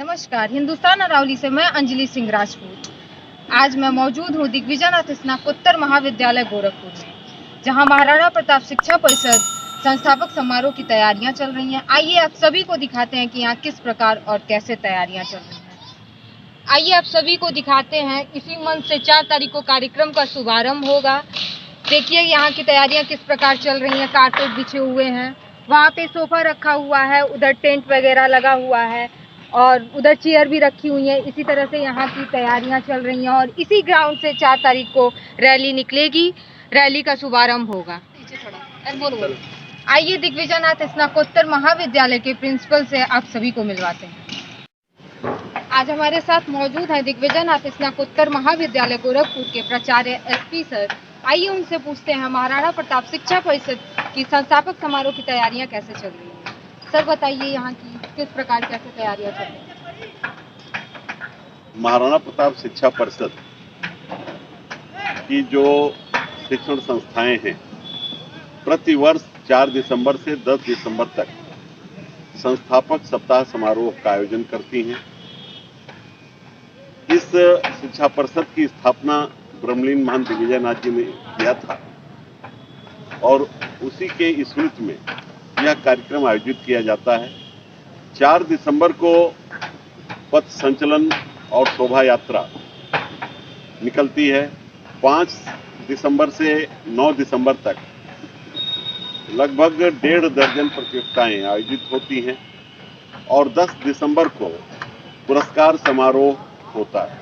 नमस्कार, हिंदुस्तान अरावली से मैं अंजलि सिंह राजपूत। आज मैं मौजूद हूँ दिग्विजयनाथ स्नातकोत्तर महाविद्यालय गोरखपुर में, जहाँ महाराणा प्रताप शिक्षा परिषद संस्थापक समारोह की तैयारियां चल रही हैं। आइए आप सभी को दिखाते हैं कि यहाँ किस प्रकार और कैसे तैयारियां चल रही हैं। आइए आप सभी को दिखाते हैं। इसी मंच से 4 तारीख को कार्यक्रम का शुभारंभ होगा। देखिए यहाँ की तैयारियां किस प्रकार चल रही हैं। कारपेट बिछे हुए हैं, वहाँ पे सोफा रखा हुआ है, उधर टेंट वगैरह लगा हुआ है और उधर चेयर भी रखी हुई है। इसी तरह से यहाँ की तैयारियां चल रही हैं और इसी ग्राउंड से 4 तारीख को रैली निकलेगी। रैली का शुभारंभ होगा। आइए दिग्विजयनाथ स्नातकोत्तर महाविद्यालय के प्रिंसिपल से आप सभी को मिलवाते हैं। आज हमारे साथ मौजूद है दिग्विजयनाथ स्नातकोत्तर महाविद्यालय गोरखपुर के प्राचार्य एसपी सर। आइए उनसे पूछते हैं महाराणा प्रताप शिक्षा परिषद की संस्थापक समारोह की तैयारियां कैसे चल रही हैं। सर बताइए यहाँ की किस प्रकार कैसे तैयारियां चल रही हैं। महाराणा प्रताप शिक्षा परिषद की जो शिक्षण संस्थाएं हैं, प्रतिवर्ष 4 दिसंबर से 10 दिसंबर तक संस्थापक सप्ताह समारोह का आयोजन करती हैं। इस शिक्षा परिषद की स्थापना ब्रह्मलीन महंत दिग्विजयनाथ जी ने किया था और उसी के स्मृति में यह कार्यक्रम आयोजित किया जाता है। 4 दिसंबर को पथ संचलन और शोभा यात्रा निकलती है। 5 दिसंबर से 9 दिसंबर तक लगभग 1.5 दर्जन प्रतियोगिताएं आयोजित होती हैं और 10 दिसंबर को पुरस्कार समारोह होता है।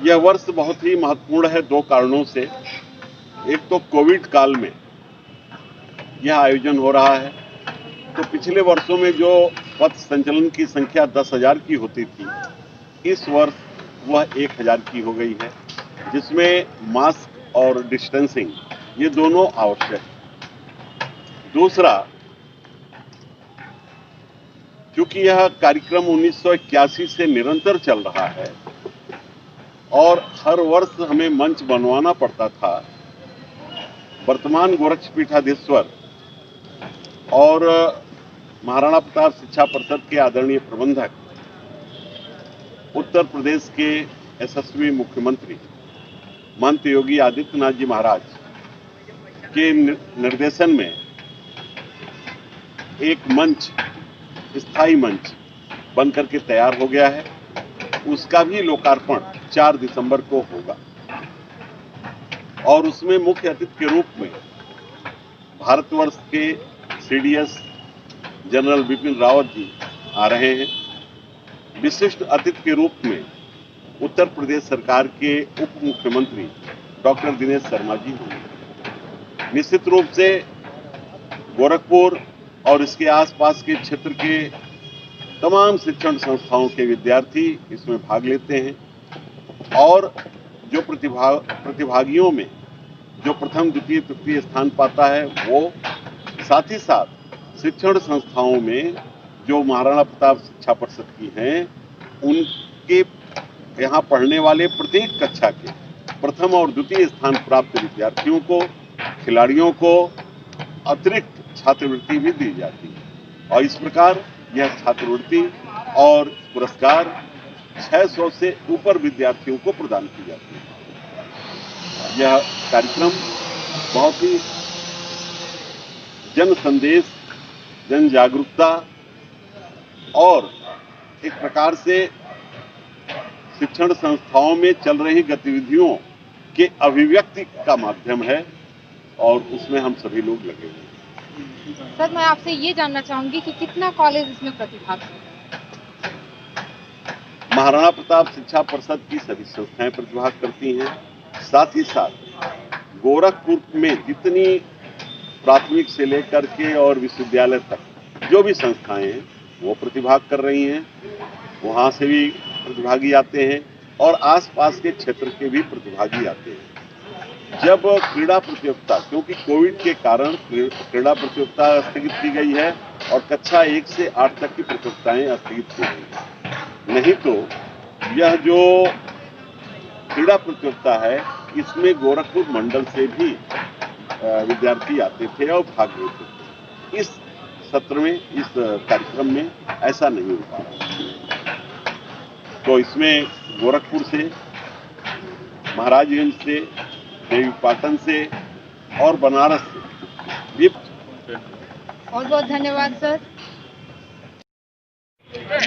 यह वर्ष बहुत ही महत्वपूर्ण है 2 कारणों से। एक तो कोविड काल में यह आयोजन हो रहा है, तो पिछले वर्षों में जो पथ संचलन की संख्या 10,000 की होती थी, इस वर्ष वह 1,000 की हो गई है, जिसमें मास्क और डिस्टेंसिंग ये दोनों आवश्यक है। दूसरा, क्योंकि यह कार्यक्रम 1981 से निरंतर चल रहा है और हर वर्ष हमें मंच बनवाना पड़ता था, वर्तमान गोरक्षपीठाधीश्वर और महाराणा प्रताप शिक्षा परिषद के आदरणीय प्रबंधक, उत्तर प्रदेश के यशस्वी मुख्यमंत्री महंत योगी आदित्यनाथ जी महाराज के निर्देशन में एक मंच, स्थायी मंच बनकर के तैयार हो गया है। उसका भी लोकार्पण 4 दिसंबर को होगा और उसमें मुख्य अतिथि के रूप में भारतवर्ष के सीडीएस जनरल बिपिन रावत जी आ रहे हैं। विशिष्ट अतिथि के रूप में उत्तर प्रदेश सरकार के उप मुख्यमंत्री डॉक्टर दिनेश शर्मा जी होंगे। निश्चित रूप से गोरखपुर और इसके आसपास के क्षेत्र के तमाम शिक्षण संस्थाओं के विद्यार्थी इसमें भाग लेते हैं और जो प्रतिभागियों में जो प्रथम, द्वितीय, तृतीय स्थान पाता है, वो साथ ही साथ शिक्षण संस्थाओं में जो महाराणा प्रताप शिक्षा परिषद की हैं, उनके यहाँ पढ़ने वाले प्रत्येक कक्षा के प्रथम और द्वितीय स्थान प्राप्त विद्यार्थियों को, खिलाड़ियों को अतिरिक्त छात्रवृत्ति भी दी जाती है और इस प्रकार यह छात्रवृत्ति और पुरस्कार 600 से ऊपर विद्यार्थियों को प्रदान की जाती है। यह कार्यक्रम बहुत ही जन संदेश, जन जागरूकता और एक प्रकार से शिक्षण संस्थाओं में चल रही गतिविधियों के अभिव्यक्ति का माध्यम है और उसमें हम सभी लोग लगे हुए हैं। सर मैं आपसे ये जानना चाहूंगी कि कितना कॉलेज इसमें प्रतिभाग कर रहे हैं। महाराणा प्रताप शिक्षा परिषद की सभी संस्थाएं प्रतिभाग करती हैं। साथ ही साथ गोरखपुर में जितनी प्राथमिक से लेकर के और विश्वविद्यालय तक जो भी संस्थाएं हैं वो प्रतिभाग कर रही हैं। वहां से भी प्रतिभागी आते हैं और आसपास के क्षेत्र के भी प्रतिभागी आते हैं। जब क्रीड़ा प्रतियोगिता, क्योंकि कोविड के कारण क्रीड़ा प्रतियोगिता स्थगित की गई है और कक्षा 1 से 8 तक की प्रतियोगिताएं स्थगित की गई हैं, नहीं तो यह जो क्रीड़ा प्रतियोगिता है, इसमें गोरखपुर मंडल से भी विद्यार्थी आते थे और भाग लेते थे। इस सत्र में, इस कार्यक्रम में ऐसा नहीं हो पा रहा। तो इसमें गोरखपुर से, महाराजगंज से, देवीपाटन से और बनारस से भी। बहुत बहुत धन्यवाद सर।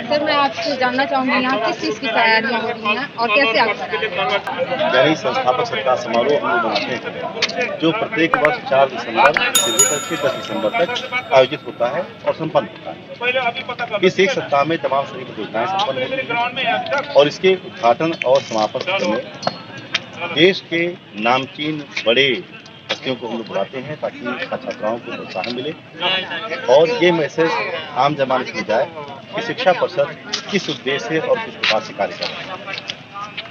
सर मैं आपसे जानना चाहूंगी यहाँ किस चीज़ की तैयारियां हो रही हैं और कैसे आप बना रहे हैं? यानी संस्थापक सत्कार समारोह हम लोग मनाते हैं, जो प्रत्येक वर्ष 4 दिसंबर से लेकर के 10 दिसंबर तक आयोजित होता है और संपन्न होता है। इस एक सप्ताह में तमाम सभी प्रतियोगिताएं संपन्न होती हैं और इसके उद्घाटन और समापन सत्र में देश के नामचीन बड़े हस्तियों को हम लोग बुलाते हैं ताकि छात्राओं को प्रोत्साहन मिले और ये मैसेज आम जमाने में जाए कि शिक्षा परिषद किस उद्देश्य से और किस प्रकार से कार्य कर रही है।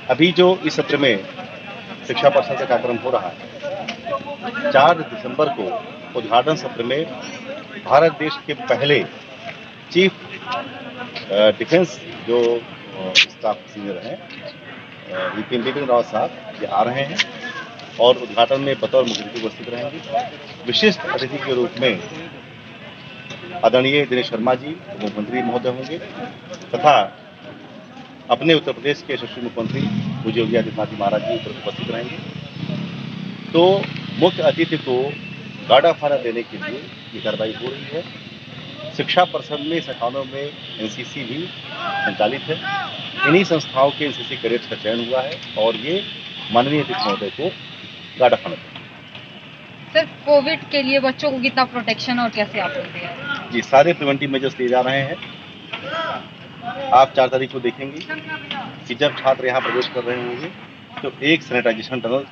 अभी जो इस सत्र में शिक्षा परिषद का कार्यक्रम हो रहा है, 4 दिसंबर को उद्घाटन सत्र में भारत देश के पहले चीफ डिफेंस जो स्टाफ सीनियर हैं बिपिन रावत साहब ये आ रहे हैं और उद्घाटन में बतौर मुख्य अतिथि उपस्थित रहेंगे। विशिष्ट अतिथि के रूप में आदरणीय दिनेश शर्मा जी मुख्यमंत्री महोदय होंगे तथा अपने उत्तर प्रदेश के यशस्वी मुख्यमंत्री पूज्य योगी आदित्यनाथ महाराज जी उपस्थित रहेंगे। तो मुख्य अतिथि को गार्ड ऑफ ऑनर देने के लिए ये कार्रवाई हो रही है। शिक्षा परिषद में संस्थानों में एनसीसी भी संचालित है। इन्हीं संस्थाओं के एनसीसी कैडेट्स का चयन हुआ है और ये माननीय अतिथि महोदय को guard of honour. Sir Covid के लिए बच्चों को कितना प्रोटेक्शन और कैसे आप लोग दे रहे हैं? जी सारे प्रिवेंटिव मेजर्स लिए जा रहे हैं। आप 4 तारीख को देखेंगे कि जब छात्र यहाँ प्रवेश कर रहे होंगे तो एक सैनिटाइजेशन टनल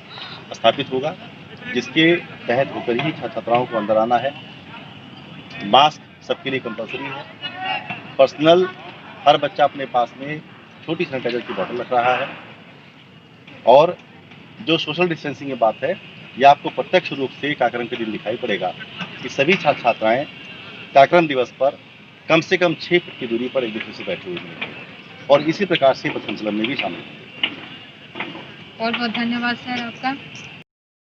स्थापित होगा जिसके तहत होकर ही छात्राओं को अंदर आना है। मास्क सबके लिए कंपलसरी है। पर्सनल हर बच्चा अपने पास में छोटी सैनिटाइजर की बोतल रख रहा है और जो सोशल डिस्टेंसिंग की बात है यह आपको प्रत्यक्ष रूप से कार्यक्रम के दिन दिखाई पड़ेगा कि सभी छात्र छात्राएं कार्यक्रम दिवस पर कम से कम 6 फीट की दूरी पर एक दूसरे से बैठे हुए हैं और इसी प्रकार से पथ संचलन में भी शामिल हैं। बहुत बहुत धन्यवाद सर आपका।